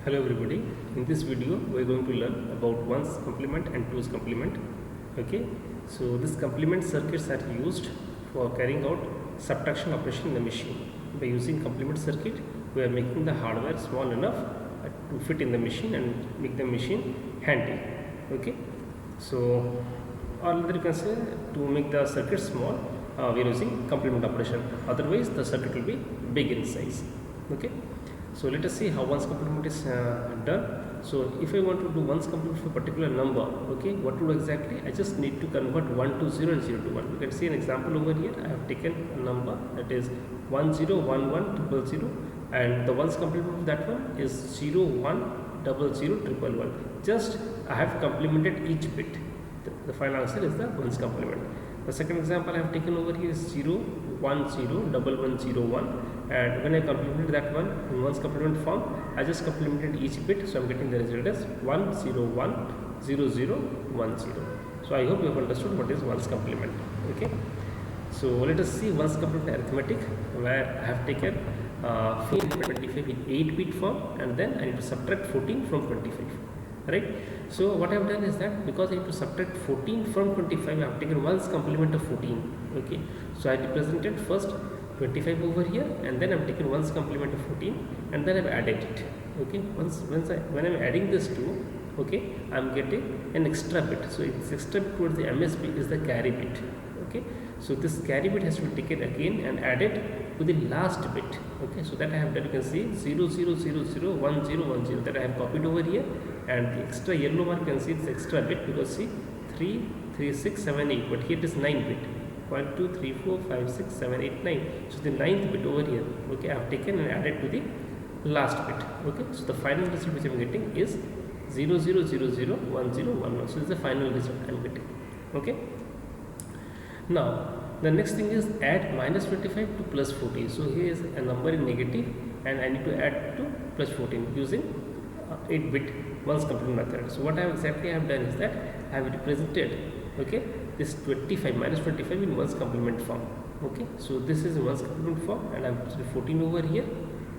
Hello everybody, in this video we are going to learn about 1's complement and 2's complement. Okay, so this complement circuits are used for carrying out subtraction operation in the machine. By using complement circuit, we are making the hardware small enough to fit in the machine and make the machine handy. Okay, so or you can say to make the circuit small, we are using complement operation. Otherwise, the circuit will be big in size. Okay. So let us see how 1's complement is done. So if I want to do 1's complement for a particular number, okay, what to do exactly? I just need to convert 1 to 0 and 0 to 1. You can see an example over here. I have taken a number that is 101100 and the 1's complement of that one is 0100011. Just I have complemented each bit. The final answer is the 1's complement. The second example I have taken over here is 0101101, and when I complemented that one in 1's complement form, I just complemented each bit, so I am getting the result as 1010010. So I hope you have understood what is 1's complement. Okay. So let us see 1's complement arithmetic, where I have taken 25 in 8-bit form, and then I need to subtract 14 from 25. Right. So what I have done is that because I have to subtract 14 from 25, I have taken 1's complement of 14. Okay. So I represented first 25 over here, and then I have taken 1's complement of 14, and then I have added it. Okay. When I am adding this two, okay, I am getting an extra bit. So this extra bit towards the MSB is the carry bit. Okay. So this carry bit has to be taken again and added to the last bit. Okay. So that I have done. You can see 00001010 that I have copied over here, and the extra yellow one, you can see it's extra bit because see 3, 3, 6, 7, 8, but here it is 9 bit. 1, 2, 3, 4, 5, 6, 7, 8, 9. So the 9th bit over here, okay, I have taken and added to the last bit. Okay, so the final result which I am getting is 00001011. So this is the final result I am getting. Okay. Now the next thing is add minus 25 to plus 14. So here is a number in negative, and I need to add to plus 14 using 8-bit 1's complement method. So what I exactly have done is that I have represented, okay, this 25 minus 25 in 1's complement form. Okay, so this is 1's complement form, and I have 14 over here.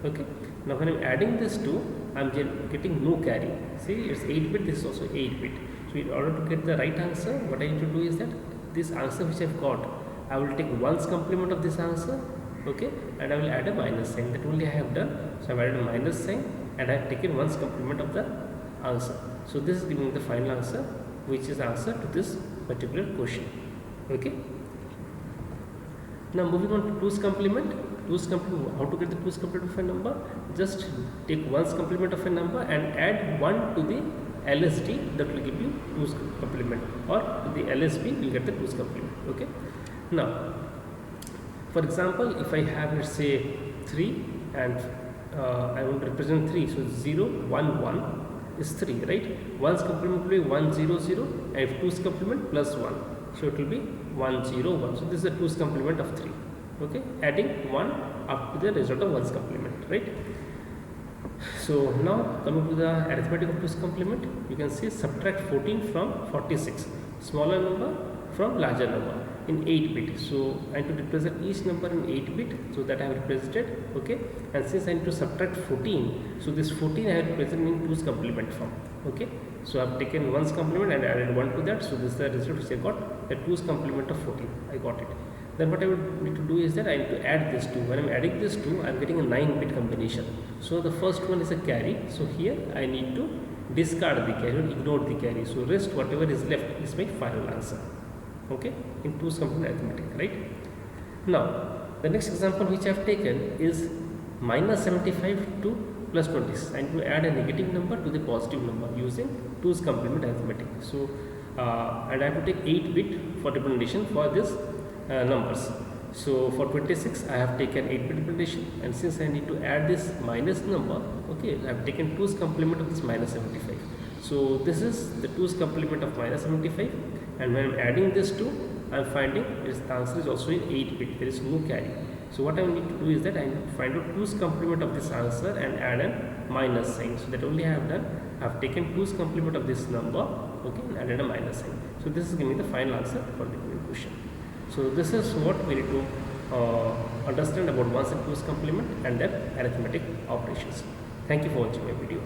Okay, now when I am adding this two, I am getting no carry. See, it's 8-bit, this is also 8-bit. So in order to get the right answer, what I need to do is that this answer which I have got, I will take 1's complement of this answer, okay, and I will add a minus sign. That only I have done. So I have added a minus sign, and I have taken 1's complement of the answer. So this is giving the final answer, which is the answer to this particular question. Okay. Now moving on to 2's complement. 2's complement, how to get the 2's complement of a number? Just take 1's complement of a number and add 1 to the LSD, that will give you 2's complement, or to the LSB you will get the 2's complement. Okay. Now for example, if I have, let's say, 3 and I want to represent 3, so 0, 1, 1 is 3, right? 1's complement will be 1, 0, 0, and if 2's complement plus 1, so it will be 1, 0, 1. So this is the 2's complement of 3. Okay, adding 1 up to the result of 1's complement, right? So now coming to the arithmetic of 2's complement, you can see subtract 14 from 46, smaller number from larger number in 8-bit. So I need to represent each number in 8-bit, so that I have represented. Okay, and since I need to subtract 14, so this 14 I have represented in 2's complement form. Okay, so I have taken 1's complement and added 1 to that. So this is the result which I got, the 2's complement of 14. I got it. Then what I would need to do is that I need to add this 2. When I am adding this 2, I am getting a 9-bit combination. So the first one is a carry. So here I need to discard the carry or ignore the carry. So rest whatever is left is my final answer. Okay, in 2's complement arithmetic, right? Now the next example which I have taken is minus 75 to plus 26. I need to add a negative number to the positive number using 2's complement arithmetic. So and I have to take 8-bit for representation for this numbers. So for 26 I have taken 8-bit representation, and since I need to add this minus number, okay, I have taken 2's complement of this minus 75. So this is the 2's complement of minus 75, and when I am adding this 2, I am finding the answer is also in 8-bit, there is no carry. So what I need to do is that I need to find out 2's complement of this answer and add a minus sign. So that only I have done. I have taken 2's complement of this number, okay, and added a minus sign. So this is giving me the final answer for the given question. So this is what we need to understand about 1's and 2's complement and their arithmetic operations. Thank you for watching my video.